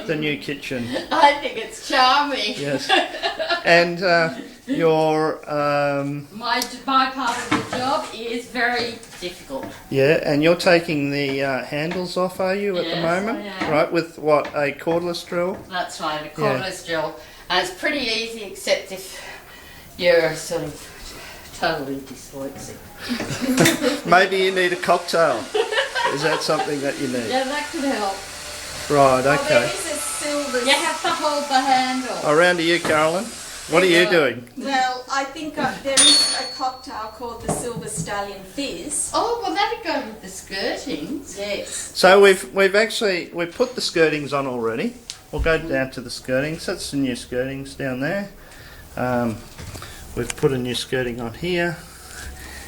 the new kitchen? I think it's charming. Yes. And your My part of the job is very difficult. yeah, and you're taking the handles off, are you, at the Yes, moment? I am. Right, with what, a cordless drill? That's right, a cordless drill. And it's pretty easy except if you're sort of totally dyslexic. Maybe you need a cocktail. Is that something that you need? Yeah, that could help. Right, There okay. is a silver. You have to hold the handle. Around to you, Carolyn. What are you doing? Well, I think there is a cocktail called the Silver Stallion Fizz. Oh, well, that'd go with the skirtings. Yes. So we've put the skirtings on already. We'll go down to the skirtings. That's the new skirtings down there. We've put a new skirting on here,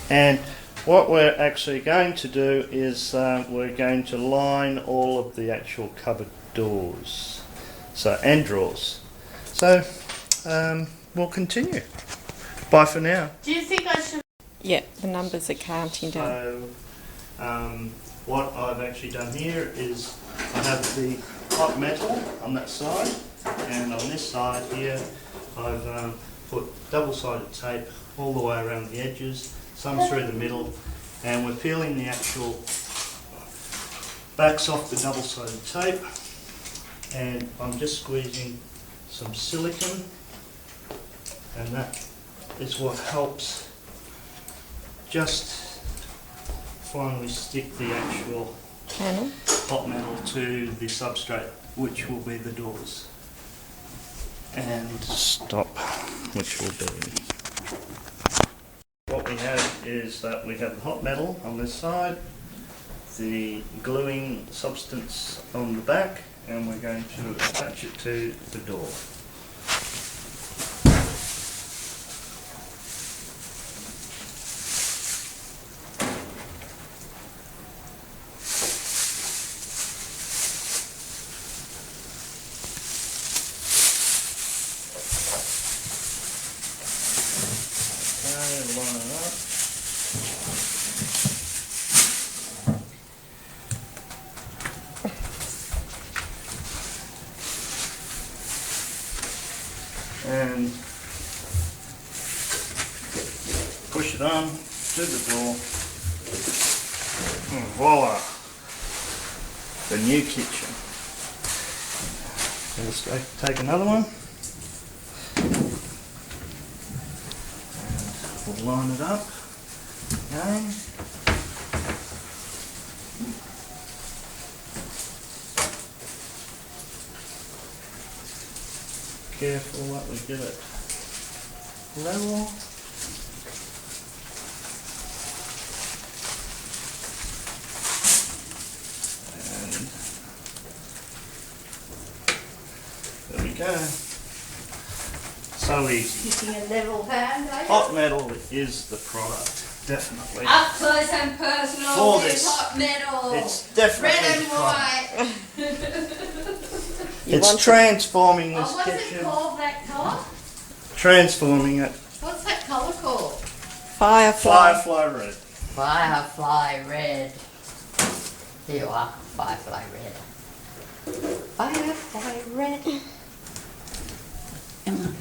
and what we're actually going to do is we're going to line all of the actual cupboard doors, and drawers. So we'll continue. Bye for now. Do you think I should? Yeah, the numbers are counting down. So what I've actually done here is I have the hot metal on that side, and on this side here I've put double-sided tape all the way around the edges, some through the middle, and we're peeling the actual backs off the double-sided tape, and I'm just squeezing some silicone, and that is what helps just finally stick the actual Panel. hot metal to the substrate, which will be the doors. And stop, which will be. What we have is that we have the hot metal on this side, the gluing substance on the back, and we're going to attach it to the door. Line it up. And push it on to the door. And voila! The new kitchen. Let's take another one. We'll line it up again. Careful that we get it level. And there we go. So easy. Using a level hand, are you? Hot metal is the product, definitely. Up close and personal For with this. hot metal. It's definitely red and the product. white. It's transforming Oh, this what's it kitchen. called, that colour? Transforming it. What's that colour called? Firefly. Firefly red. Firefly red. Here you are, Firefly red. Firefly red. Come on.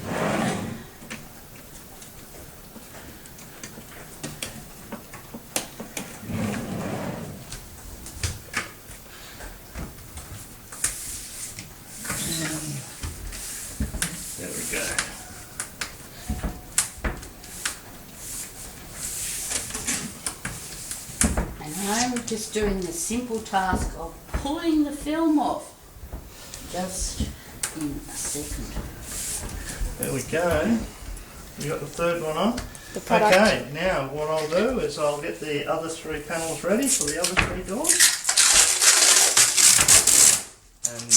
There we go. And I'm just doing the simple task of pulling the film off. Just in a second. There we go. You got the third one on? The product. Okay, now what I'll do is I'll get the other three panels ready for the other three doors. And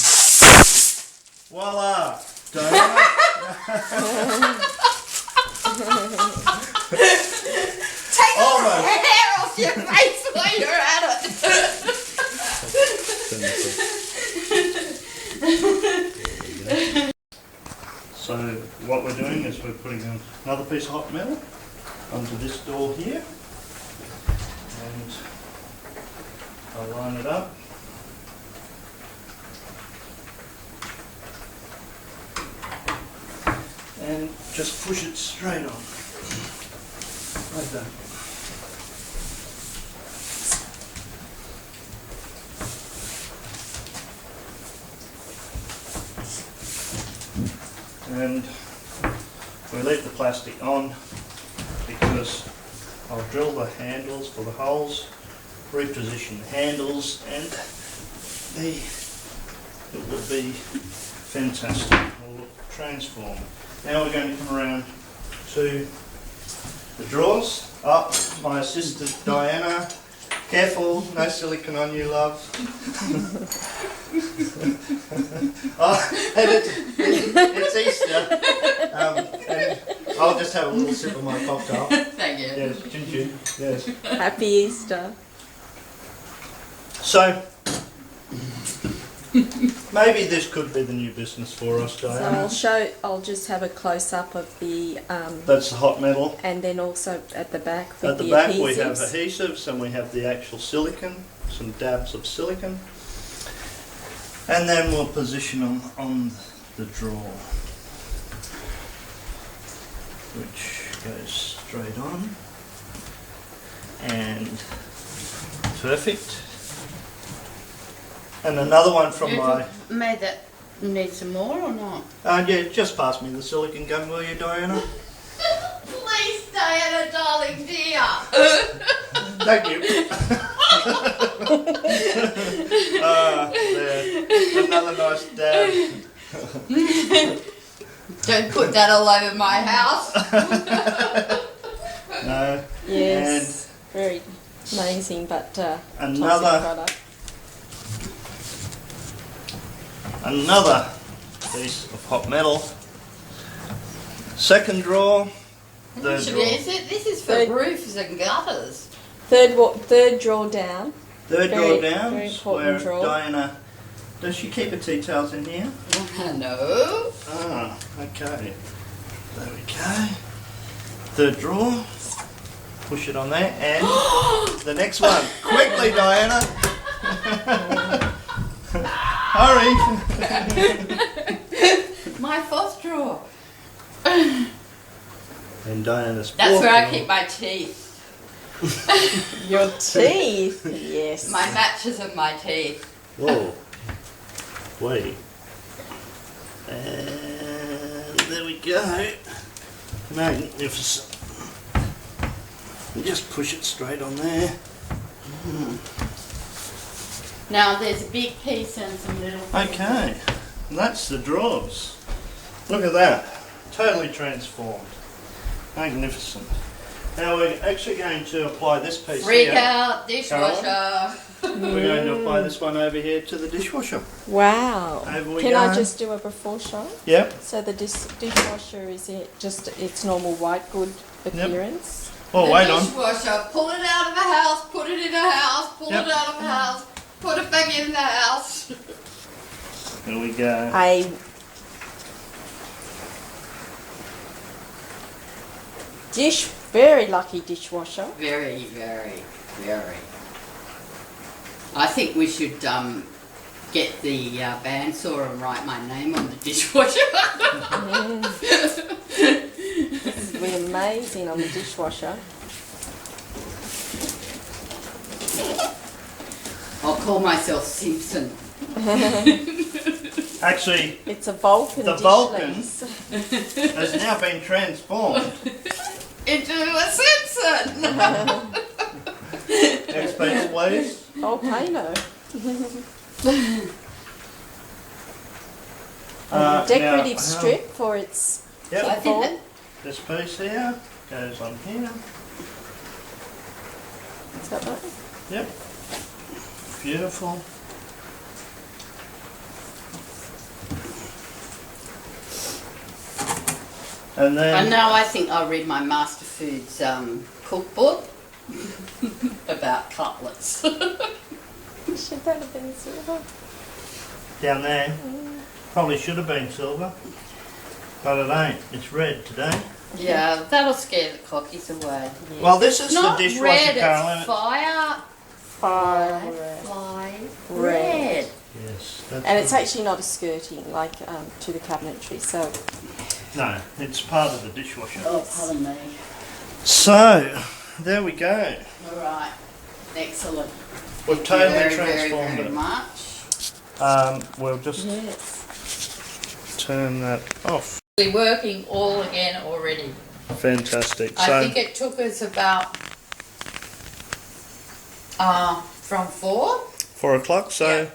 voila! Done. Take Almost. the hair off your face while you're at it. So what we're doing is we're putting another piece of hot metal onto this door here, and I'll line it up. and just push it straight on. Like that. And we leave the plastic on because I'll drill the handles for the holes, reposition the handles, and it will be fantastic. It will look transformed. Now we're going to come around to the drawers. Up, my assistant Diana. Careful, no silicone on you, love. Oh, and it's Easter. And I'll just have a little sip of my cocktail. Thank you. Yes, chin chin. Yes. Happy Easter. So, maybe this could be the new business for us, So Diana. I'll just have a close up of the, That's the hot metal. and then also at the back with At the the back adhesives. we have adhesives and we have the actual silicone, some dabs of silicone. And then we'll position them on the drawer, which goes straight on. And perfect. And another one from my... Made that need some more or not? yeah, just pass me the silicone gun, will you, Diana? Please, Diana, darling dear. Thank you. There. Another nice dab. Don't put that all over my house. No. Yes, very amazing, but toxic Another product. another piece of hot metal. Second drawer. Third drawer. This is for Third- roofs and gutters. Third drawer down. Third Very- drawer down. very is important where drawer. Diana. Does she keep her tea towels in here? No. Ah, okay. There we go. Third drawer. Push it on there, and the next one. Quickly, Diana. Hurry. My fourth drawer. And Diana's That's fourth where I drawer. keep my teeth. Your teeth, yes. My matches and my teeth. Whoa. Wait. And there we go. Magnificent. And just push it straight on there. Now there's a big piece and some little pieces. Okay. And that's the drawers. Look at that. Totally transformed. Magnificent. Now we're actually going to apply this piece Freak here. out, dishwasher. We're going to apply this one over here to the dishwasher. Wow. Over we Can go. I just do a before shot? Yep. So the dishwasher is it just its normal white good appearance? Oh, The wait on. dishwasher, pull it out of the house, put it in a house, pull Yep. it out of the house, put it back in the house. There we go. A very lucky dishwasher. Very, very, very. I think we should get the bandsaw and write my name on the dishwasher. This would be amazing on the dishwasher. I'll call myself Simpson. Actually, It's a Vulcan The dish Vulcan? legs. has now been transformed. Into a Simpson! Next piece, please. Volcano. now, Decorative strip for its I Yep. think that, This piece here goes on here. Is that right? Yep. Beautiful. And then and now I think I'll read my Master Foods cookbook about cutlets. Should that have been silver? down there, probably should have been silver, but it ain't. It's red today. Yeah, that'll scare the cockies away. Well, this is It's not the dishwasher, red, Carolyn. it's fire. Fire. Red. Yes, that's And it's right. actually not a skirting like to the cabinetry, so No, it's part of the dishwasher. Oh, pardon me. So, there we go. All right. Excellent. We've Thank totally you very, transformed very, very it. much. We'll just Yes. turn that off. We're working all again already. Fantastic. I So, think it took us about from 4 o'clock. So, Yeah.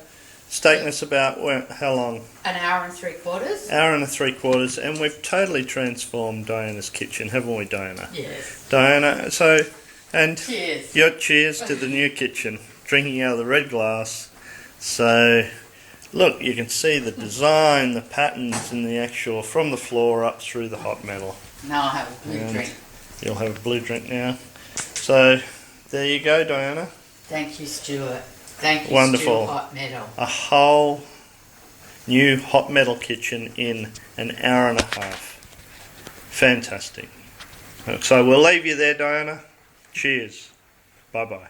it's taken us about how long? an hour and 3/4. Hour and 3/4, and we've totally transformed Diana's kitchen, haven't we, Diana? Yes. Diana, so, and Cheers. your cheers to the new kitchen, drinking out of the red glass. So, look, you can see the design, the patterns, and the actual from the floor up through the hot metal. Now I'll have a blue And drink. You'll have a blue drink now. So, there you go, Diana. Thank you, Stuart. Thank you, Wonderful. Stuart Hot Metal. A whole new hot metal kitchen in an hour and a half. Fantastic. So we'll leave you there, Diana. Cheers. Bye bye.